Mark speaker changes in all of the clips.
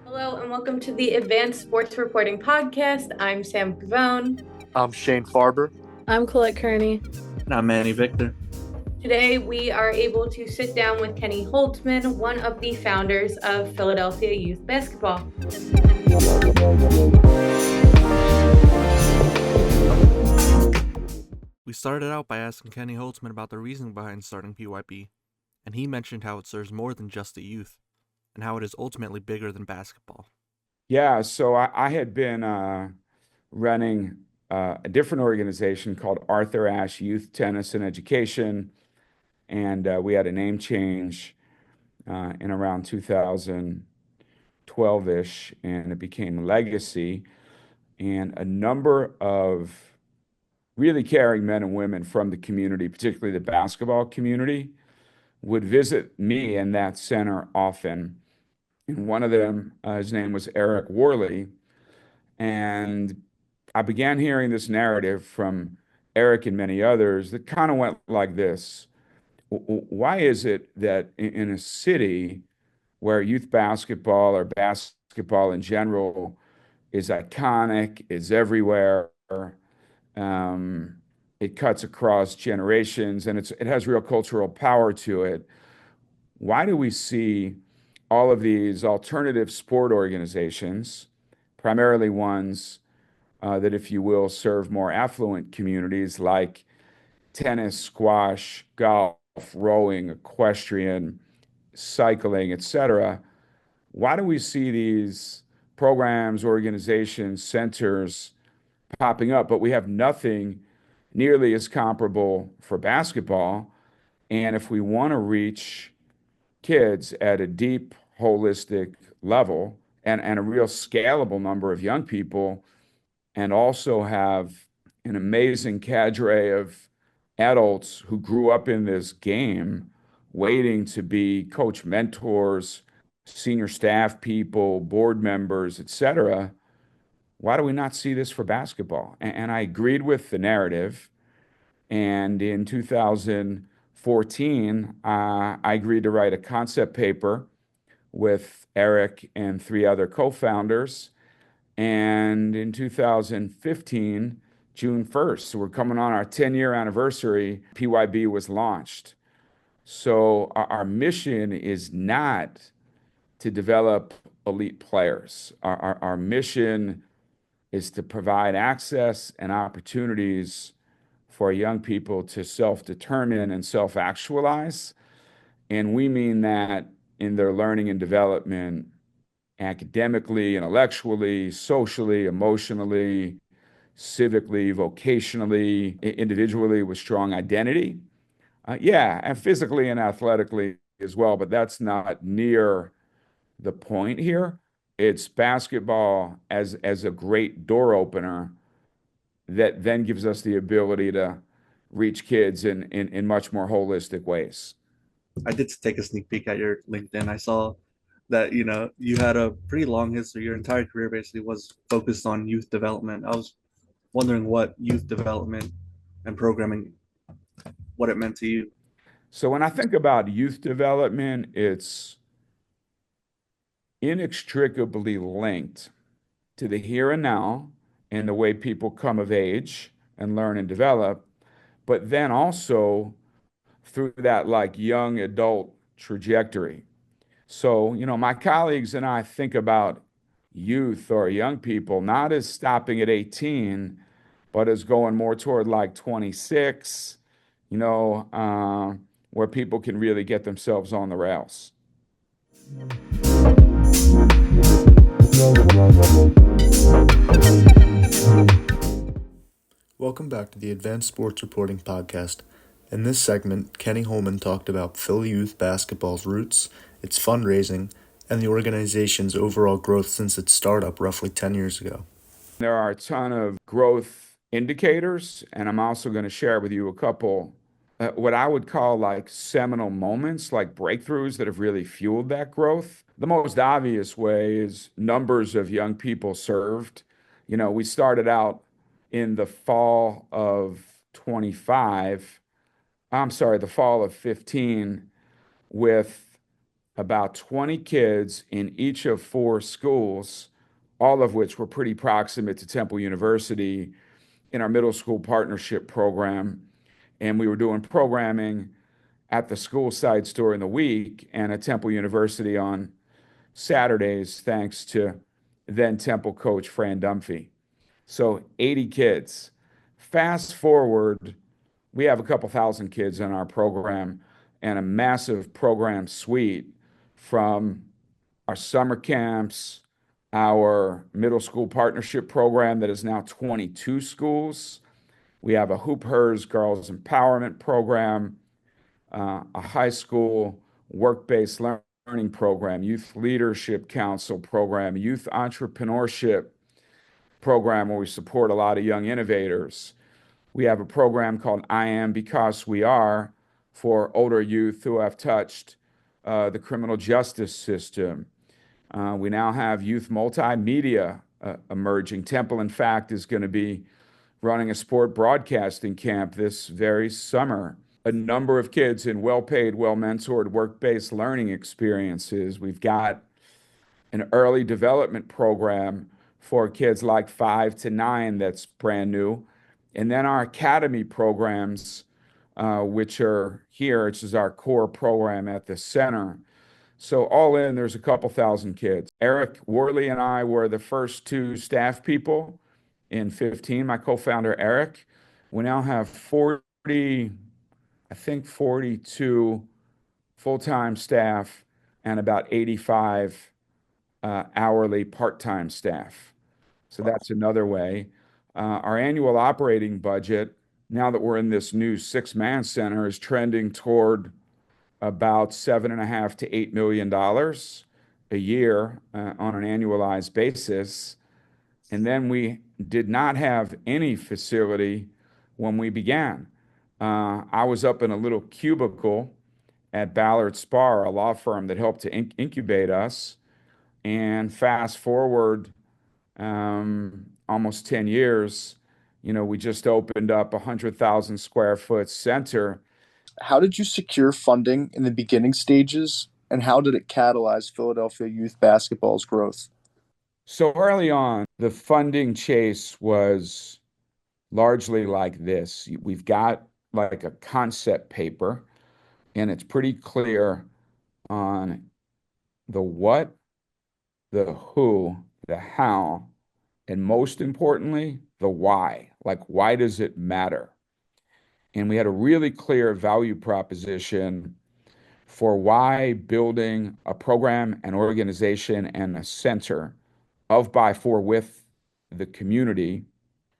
Speaker 1: Hello and welcome to the Advanced Sports Reporting Podcast. I'm Sam Pavone.
Speaker 2: I'm Shane Farber.
Speaker 3: I'm Colette Kearney.
Speaker 4: And I'm Manny Victor.
Speaker 1: Today we are able to sit down with Kenny Holdsman, one of the founders of Philadelphia Youth Basketball.
Speaker 2: We started out by asking Kenny Holdsman about the reason behind starting PYB, and he mentioned how it serves more than just the youth, and how it is ultimately bigger than basketball.
Speaker 5: Yeah, so I had been running a different organization called Arthur Ashe Youth Tennis and Education, and we had a name change in around 2012-ish, and it became Legacy. And a number of really caring men and women from the community, particularly the basketball community, would visit me in that center often. And one of them, his name was Eric Worley. And I began hearing this narrative from Eric and many others that kind of went like this. Why is it that in a city where youth basketball or basketball in general is iconic, is everywhere, it cuts across generations, and it has real cultural power to it, why do we see all of these alternative sport organizations, primarily ones that, if you will, serve more affluent communities like tennis, squash, golf, rowing, equestrian, cycling, etc.? Why do we see these programs, organizations, centers popping up, but we have nothing nearly as comparable for basketball? And if we want to reach kids at a deep, holistic level and a real scalable number of young people, and also have an amazing cadre of adults who grew up in this game waiting to be coach mentors, senior staff people, board members, etc., why do we not see this for basketball? And I agreed with the narrative. And in 2014, I agreed to write a concept paper with Eric and three other co-founders. And in 2015, June 1st, so we're coming on our 10-year anniversary, PYB was launched. So our mission is not to develop elite players. Our mission is to provide access and opportunities for young people to self-determine and self-actualize. And we mean that in their learning and development, academically, intellectually, socially, emotionally, civically, vocationally, individually, with strong identity. And physically and athletically as well, but that's not near the point here. It's basketball as a great door opener that then gives us the ability to reach kids in much more holistic ways.
Speaker 4: I did take a sneak peek at your LinkedIn. I saw that, you had a pretty long history. Your entire career basically was focused on youth development. I was wondering what youth development and programming, what it meant to you.
Speaker 5: So when I think about youth development, it's inextricably linked to the here and now and the way people come of age and learn and develop, but then also through that like young adult trajectory. So, my colleagues and I think about youth or young people not as stopping at 18, but as going more toward like 26, where people can really get themselves on the rails.
Speaker 6: Welcome back to the Advanced Sports Reporting Podcast. In this segment, Kenny Holman talked about Philly youth basketball's roots, its fundraising, and the organization's overall growth since its startup roughly 10 years ago.
Speaker 5: There are a ton of growth indicators, and I'm also going to share with you a couple what I would call like seminal moments, like breakthroughs that have really fueled that growth. The most obvious way is numbers of young people served. We started out in the fall of 15, with about 20 kids in each of 4 schools, all of which were pretty proximate to Temple University, in our middle school partnership program. And we were doing programming at the school sites during the week and at Temple University on Saturdays, thanks to then Temple coach Fran Dunphy. So 80 kids. Fast forward, we have a couple thousand kids in our program and a massive program suite from our summer camps, our middle school partnership program that is now 22 schools. We have a Hoop Hers Girls Empowerment program, a high school work-based learning program, youth leadership council program, youth entrepreneurship program where we support a lot of young innovators. We have a program called I Am Because We Are for older youth who have touched the criminal justice system. We now have youth multimedia emerging. Temple, in fact, is going to be running a sport broadcasting camp this very summer. A number of kids in well-paid, well-mentored, work-based learning experiences. We've got an early development program for kids like 5 to 9 that's brand new. And then our academy programs, which are here, which is our core program at the center. So all in, there's a couple thousand kids. Eric Worley and I were the first 2 staff people in 15, my co-founder Eric. We now have 42 full-time staff and about 85 hourly part-time staff. So that's another way. Our annual operating budget, now that we're in this new 6-man center, is trending toward about $7.5 to $8 million a year on an annualized basis. And then we did not have any facility when we began. I was up in a little cubicle at Ballard Spahr, a law firm that helped to incubate us. And fast forward almost 10 years, we just opened up a 100,000 square foot center.
Speaker 3: How did you secure funding in the beginning stages, and how did it catalyze Philadelphia youth basketball's growth?
Speaker 5: So early on, the funding chase was largely like this. We've got like a concept paper, and it's pretty clear on the what, the who, the how, and most importantly, the why. Like, why does it matter? And we had a really clear value proposition for why building a program, an organization, and a center of, by, for, with the community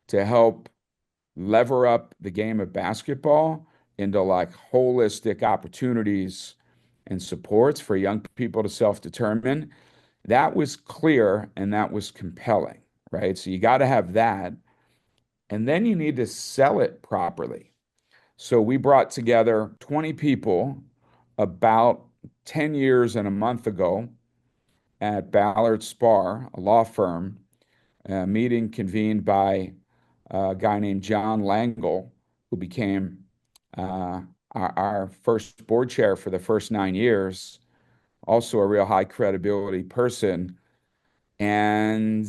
Speaker 5: to help lever up the game of basketball into like holistic opportunities and supports for young people to self-determine. That was clear and that was compelling, right? So you got to have that. And then you need to sell it properly. So we brought together 20 people about 10 years and a month ago at Ballard Spahr, a law firm, a meeting convened by a guy named John Langle, who became our first board chair for the first 9 years, also a real high credibility person. And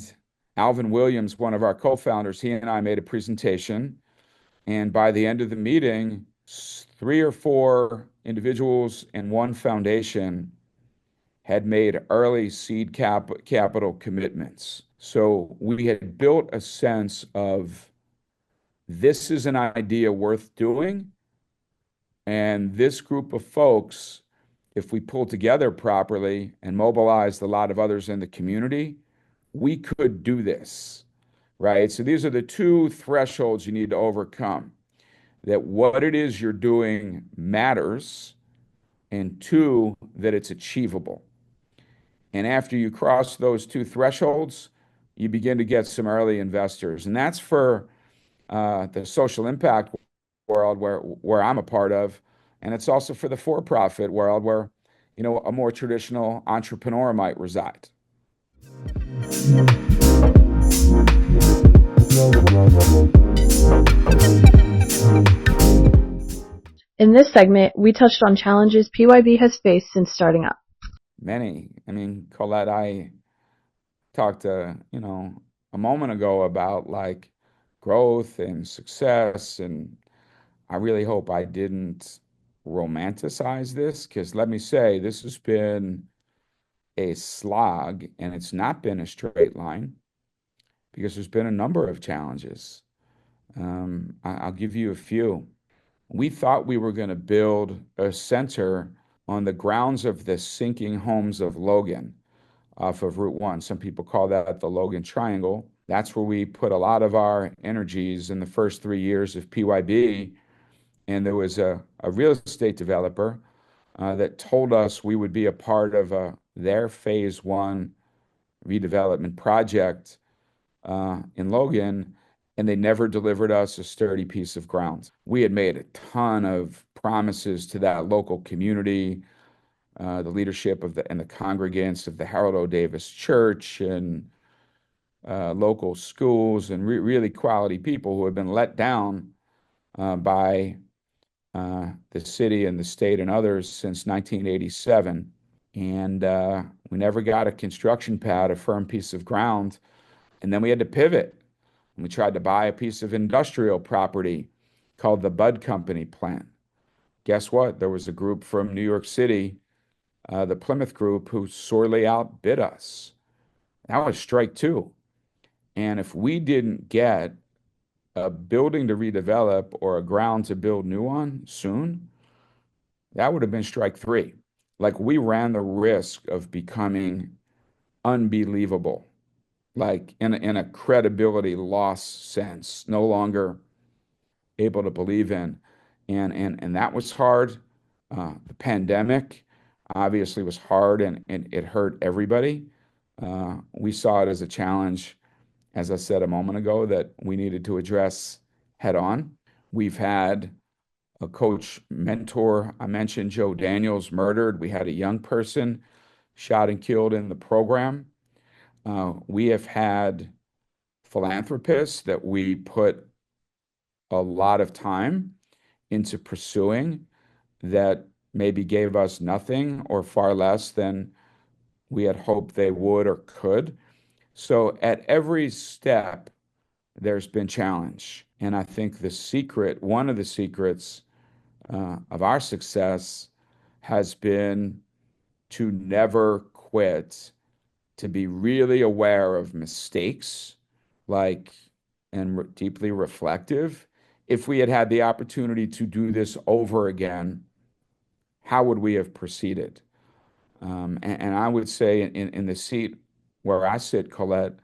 Speaker 5: Alvin Williams, one of our co-founders, he and I made a presentation. And by the end of the meeting, 3 or 4 individuals and 1 foundation had made early seed capital commitments. So we had built a sense of this is an idea worth doing. And this group of folks, if we pull together properly and mobilized a lot of others in the community, we could do this, right? So these are the 2 thresholds you need to overcome. That what it is you're doing matters, and 2, that it's achievable. And after you cross those 2 thresholds, you begin to get some early investors. And that's for the social impact world where I'm a part of. And it's also for the for-profit world where, a more traditional entrepreneur might reside.
Speaker 7: In this segment, we touched on challenges PYB has faced since starting up.
Speaker 5: Many. I mean, Colette, I talked a moment ago about like growth and success, and I really hope I didn't romanticize this, because let me say, this has been a slog, and it's not been a straight line because there's been a number of challenges. I'll give you a few. We thought we were going to build a center on the grounds of the sinking homes of Logan off of Route 1. Some people call that the Logan Triangle. That's where we put a lot of our energies in the first 3 years of PYB. And there was a real estate developer that told us we would be a part of their phase one redevelopment project in Logan, and they never delivered us a sturdy piece of ground. We had made a ton of promises to that local community, the leadership of the congregants of the Harold O. Davis Church, and local schools, and really quality people who have been let down by the city and the state and others since 1987. And we never got a construction pad, a firm piece of ground. And then we had to pivot. And we tried to buy a piece of industrial property called the Bud Company plant. Guess what? There was a group from New York City, the Plymouth Group, who sorely outbid us. That was strike two. And if we didn't get a building to redevelop or a ground to build new on soon, that would have been strike three. Like, we ran the risk of becoming unbelievable, like in a credibility loss sense, no longer able to believe in. And that was hard. The pandemic obviously was hard, and it hurt everybody. We saw it as a challenge, as I said a moment ago, that we needed to address head on. We've had a coach mentor. I mentioned Joe Daniels murdered. We had a young person shot and killed in the program. We have had philanthropists that we put a lot of time into pursuing that maybe gave us nothing or far less than we had hoped they would or could. So at every step, there's been challenge. And I think one of the secrets of our success has been to never quit, to be really aware of mistakes, and deeply reflective. If we had had the opportunity to do this over again, how would we have proceeded? And I would say, in the seat where I sit, Colette,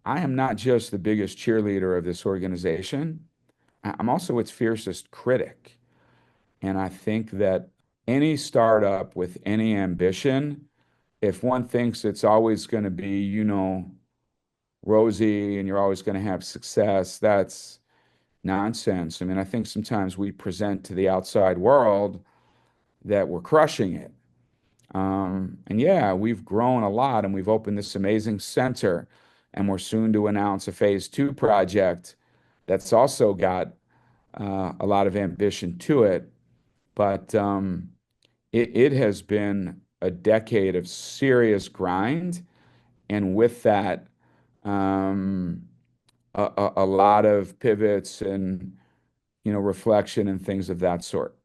Speaker 5: I am not just the biggest cheerleader of this organization. I'm also its fiercest critic. And I think that any startup with any ambition, if one thinks it's always going to be, rosy and you're always going to have success, that's nonsense. I mean, I think sometimes we present to the outside world that we're crushing it. And yeah, we've grown a lot, and we've opened this amazing center, and we're soon to announce a phase two project that's also got a lot of ambition to it. But it has been a decade of serious grind, and with that, a lot of pivots and reflection and things of that sort.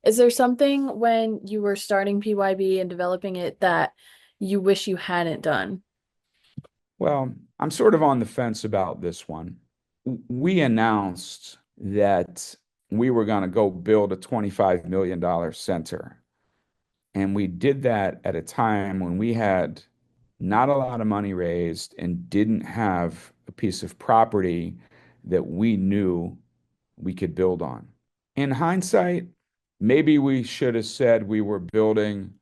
Speaker 7: Is there something when you were starting PYB and developing it that you wish you hadn't done?
Speaker 5: Well, I'm sort of on the fence about this one. We announced that we were going to go build a $25 million center. And we did that at a time when we had not a lot of money raised and didn't have a piece of property that we knew we could build on. In hindsight, maybe we should have said we were building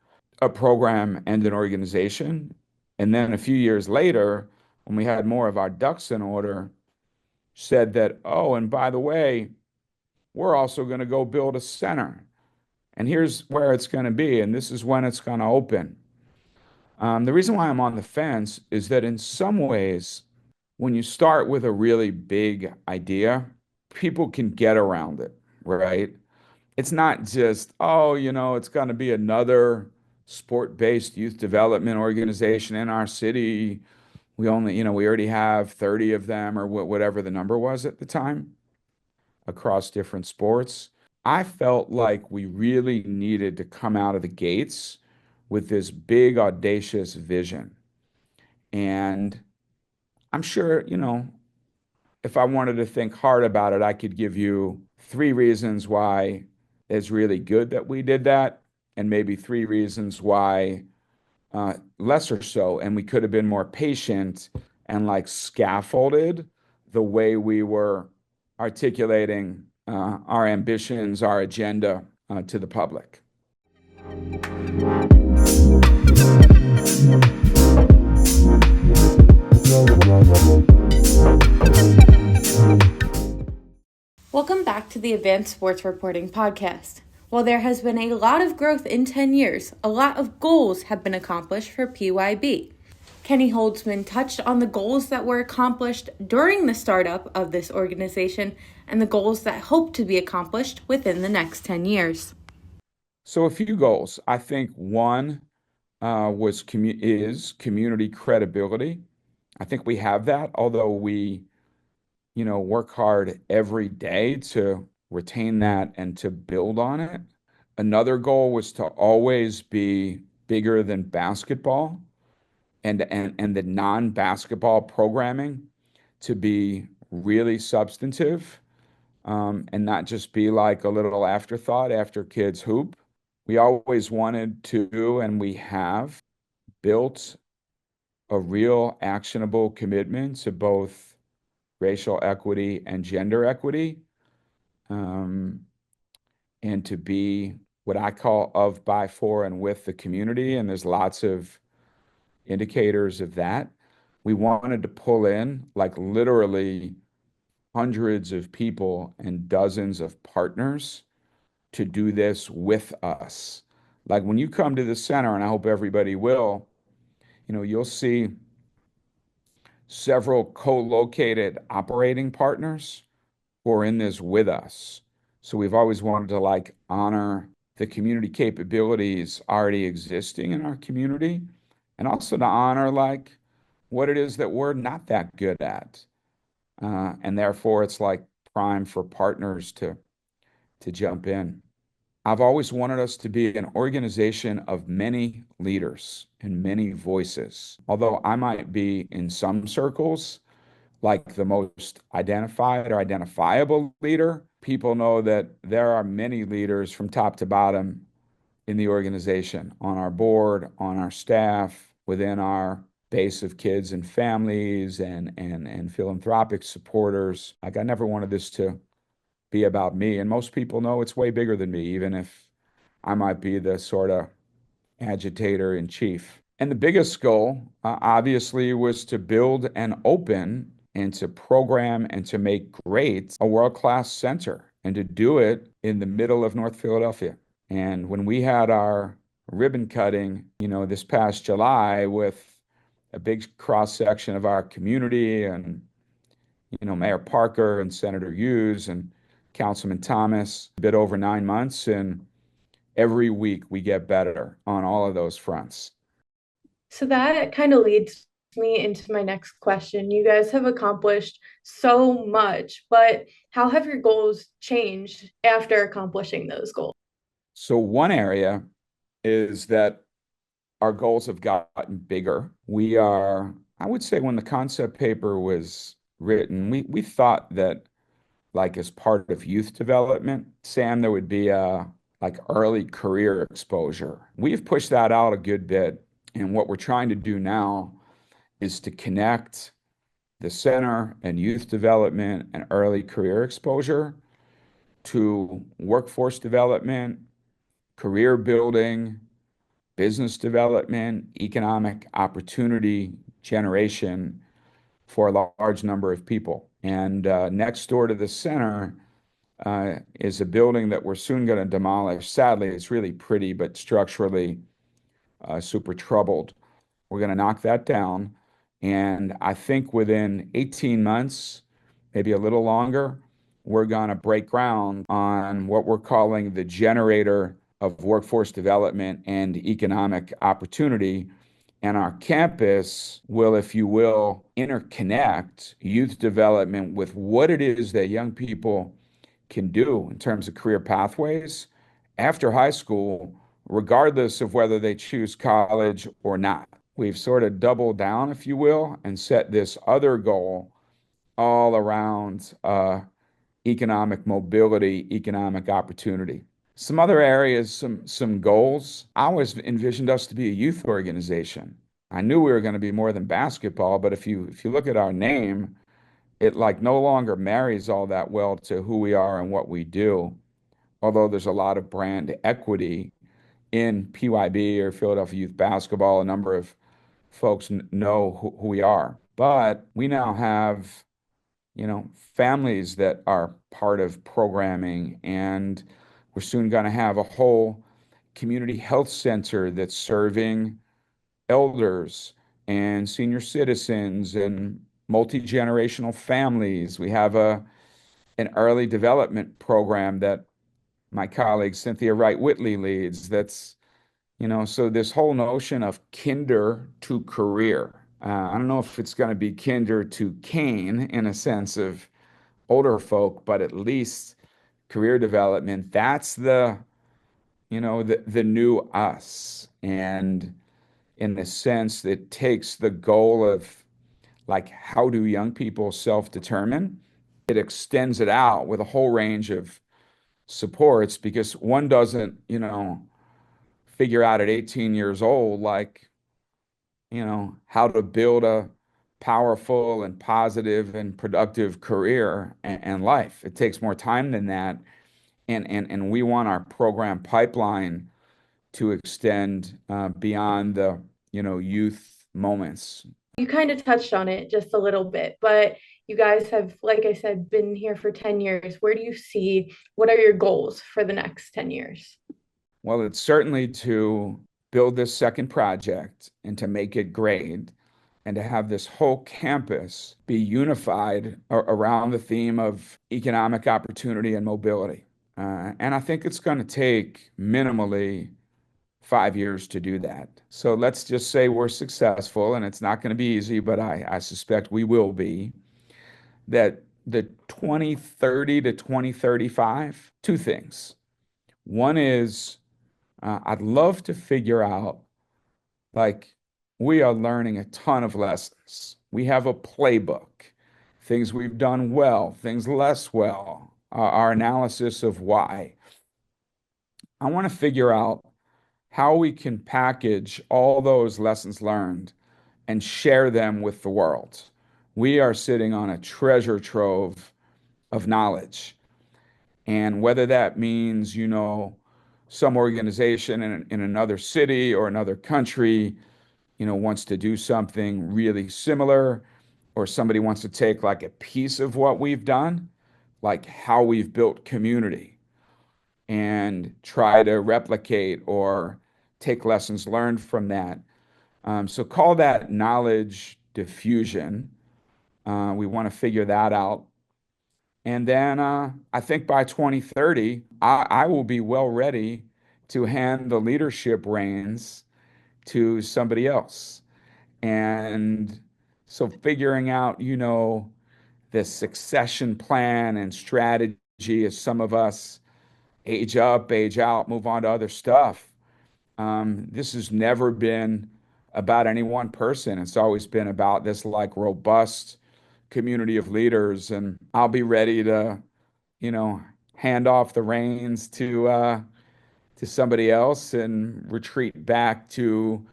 Speaker 5: a program and an organization. And then a few years later, when we had more of our ducks in order, said that, oh, and by the way, we're also going to go build a center. And here's where it's going to be, and this is when it's going to open. The reason why I'm on the fence is that in some ways, when you start with a really big idea, people can get around it, right? it's not just, oh, it's going to be another sport-based youth development organization in our city. We already have 30 of them or whatever the number was at the time across different sports. I felt like we really needed to come out of the gates with this big, audacious vision. And I'm sure, if I wanted to think hard about it, I could give you three reasons why it's really good that we did that, and maybe three reasons why lesser so. And we could have been more patient and like scaffolded the way we were articulating our ambitions, our agenda to the public.
Speaker 1: Welcome back to the Advanced Sports Reporting Podcast. While there has been a lot of growth in 10 years, a lot of goals have been accomplished for PYB. Kenny Holdsman touched on the goals that were accomplished during the startup of this organization and the goals that hope to be accomplished within the next 10 years.
Speaker 5: So a few goals. I think one is community credibility. I think we have that, although we work hard every day to retain that and to build on it. Another goal was to always be bigger than basketball and the non-basketball programming to be really substantive, and not just be like a little afterthought after kids hoop. We always wanted to, and we have built a real actionable commitment to both racial equity and gender equity, and to be what I call of, by, for, and with the community. And there's lots of indicators of that. We wanted to pull in like literally hundreds of people and dozens of partners to do this with us. Like when you come to the center, and I hope everybody will, you'll see several co-located operating partners who are in this with us. So we've always wanted to like honor the community capabilities already existing in our community, and also to honor like what it is that we're not that good at. And therefore it's like prime for partners to jump in. I've always wanted us to be an organization of many leaders and many voices. Although I might be in some circles like the most identified or identifiable leader, people know that there are many leaders from top to bottom in the organization, on our board, on our staff, within our base of kids and families and philanthropic supporters. Like I never wanted this to be about me. And most people know it's way bigger than me, even if I might be the sort of agitator in chief. And the biggest goal, obviously, was to build and open and to program and to make great a world-class center, and to do it in the middle of North Philadelphia. And when we had our ribbon cutting, this past July with a big cross section of our community and, Mayor Parker and Senator Hughes and Councilman Thomas, a bit over 9 months, and every week we get better on all of those fronts.
Speaker 1: So that kind of leads me into my next question. You guys have accomplished so much, but how have your goals changed after accomplishing those goals?
Speaker 5: So one area is that our goals have gotten bigger. I would say when the concept paper was written, we thought that like as part of youth development, Sam, there would be a like early career exposure. We've pushed that out a good bit. And what we're trying to do now is to connect the center and youth development and early career exposure to workforce development, career building, business development, economic opportunity generation for a large number of people. And next door to the center is a building that we're soon going to demolish. Sadly, it's really pretty, but structurally super troubled. We're going to knock that down. And I think within 18 months, maybe a little longer, we're going to break ground on what we're calling the generator of workforce development and economic opportunity. And our campus will, if you will, interconnect youth development with what it is that young people can do in terms of career pathways after high school, regardless of whether they choose college or not. We've sort of doubled down, if you will, and set this other goal all around economic mobility, economic opportunity. Some other areas, some goals. I always envisioned us to be a youth organization. I knew we were going to be more than basketball, but if you look at our name, it like no longer marries all that well to who we are and what we do. Although there's a lot of brand equity in PYB or Philadelphia Youth Basketball, a number of folks know who we are. But we now have, families that are part of programming, and we're soon going to have a whole community health center that's serving elders and senior citizens and multi-generational families. We have an early development program that my colleague Cynthia Wright Whitley leads. So this whole notion of kinder to career. I don't know if it's going to be kinder to cane in a sense of older folk, but at least career development. That's the new us. And in the sense that takes the goal of like, how do young people self-determine? It extends it out with a whole range of supports, because one doesn't, figure out at 18 years old, like, how to build a powerful and positive and productive career and life. It takes more time than that. And we want our program pipeline to extend beyond the, youth moments.
Speaker 1: You kind of touched on it just a little bit, but you guys have, like I said, been here for 10 years. Where do you see, what are your goals for the next 10 years?
Speaker 5: Well, it's certainly to build this second project and to make it great and to have this whole campus be unified around the theme of economic opportunity and mobility. And I think it's going to take minimally 5 years to do that. So let's just say we're successful, and it's not going to be easy, but I suspect we will be. That the 2030 to 2035, two things. One is I'd love to figure out, like, we are learning a ton of lessons. We have a playbook, things we've done well, things less well, our analysis of why. I want to figure out how we can package all those lessons learned and share them with the world. We are sitting on a treasure trove of knowledge. And whether that means, some organization in another city or another country, wants to do something really similar, or somebody wants to take like a piece of what we've done, like how we've built community, and try to replicate or take lessons learned from that. So call that knowledge diffusion. We want to figure that out. And then I think by 2030, I will be well ready to hand the leadership reins to somebody else. And so figuring out, the succession plan and strategy as some of us age up, age out, move on to other stuff. This has never been about any one person. It's always been about this like robust community of leaders. And I'll be ready to, hand off the reins to somebody else and retreat back to,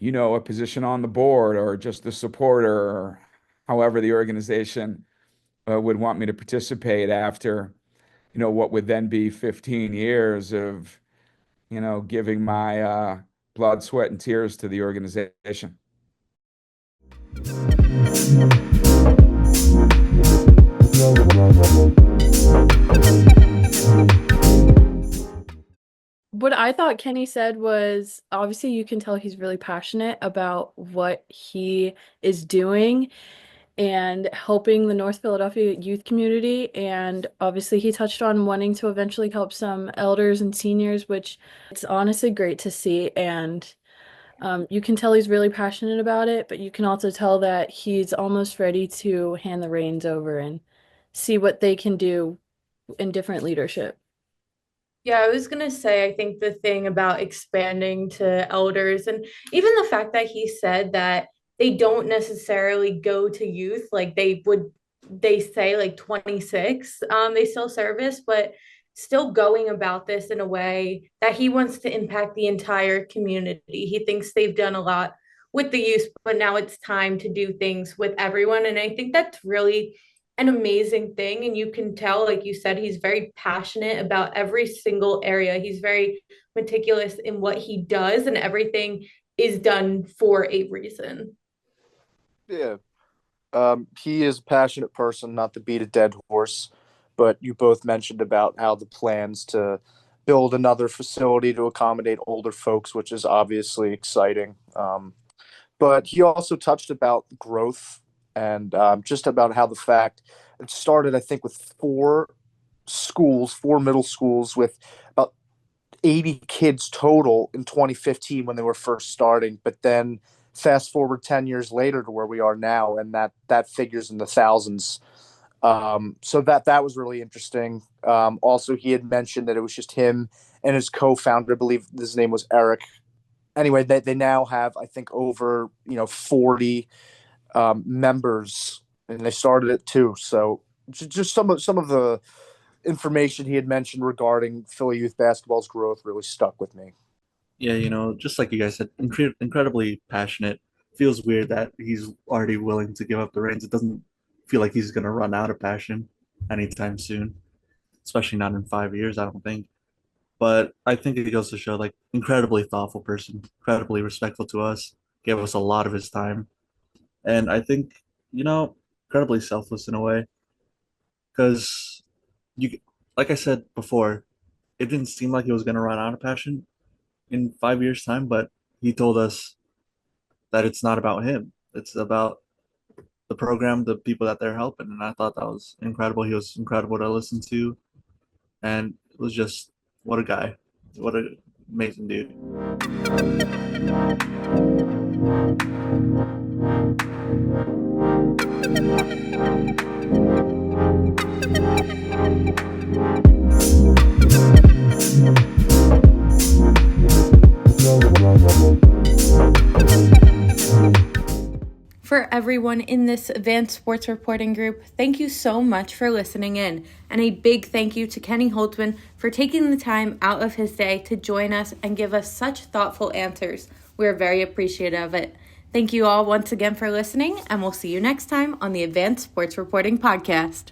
Speaker 5: a position on the board or just a supporter, or however the organization would want me to participate after, what would then be 15 years of, giving my blood, sweat, and tears to the organization.
Speaker 7: What I thought Kenny said was, obviously you can tell he's really passionate about what he is doing. and helping the North Philadelphia youth community. And obviously, he touched on wanting to eventually help some elders and seniors, which it's honestly great to see. And you can tell he's really passionate about it, but you can also tell that he's almost ready to hand the reins over and see what they can do in different leadership.
Speaker 1: Yeah, I was gonna say, I think the thing about expanding to elders and even the fact that he said that they don't necessarily go to youth, like they say like 26, they still service, but still going about this in a way that he wants to impact the entire community. He thinks they've done a lot with the youth, but now it's time to do things with everyone. And I think that's really an amazing thing. And you can tell, like you said, he's very passionate about every single area. He's very meticulous in what he does, and everything is done for a reason.
Speaker 3: Yeah. He is a passionate person, not to beat a dead horse, but you both mentioned about how the plans to build another facility to accommodate older folks, which is obviously exciting. But he also touched about growth and just about how the fact it started, I think, with four middle schools with about 80 kids total in 2015 when they were first starting. But then fast forward 10 years later to where we are now, and that figures in the thousands. So that was really interesting. Also, he had mentioned that it was just him and his co-founder, I believe his name was Eric. Anyway, they now have, I think, over 40 members, and they started it too. So just some of the information he had mentioned regarding Philly youth basketball's growth really stuck with me.
Speaker 4: Yeah, just like you guys said, incredibly passionate. Feels weird that he's already willing to give up the reins. It doesn't feel like he's going to run out of passion anytime soon, especially not in 5 years, I don't think. But I think it goes to show, like, incredibly thoughtful person, incredibly respectful to us, gave us a lot of his time. And I think, incredibly selfless in a way. Because you, like I said before, it didn't seem like he was going to run out of passion in 5 years' time, but he told us that it's not about him. It's about the program, the people that they're helping. And I thought that was incredible. He was incredible to listen to. And it was just, what a guy. What an amazing dude.
Speaker 1: For everyone in this advanced sports reporting group, thank you so much for listening in. And a big thank you to Kenny Holdsman for taking the time out of his day to join us and give us such thoughtful answers. We're very appreciative of it. Thank you all once again for listening, and we'll see you next time on the Advanced Sports Reporting Podcast.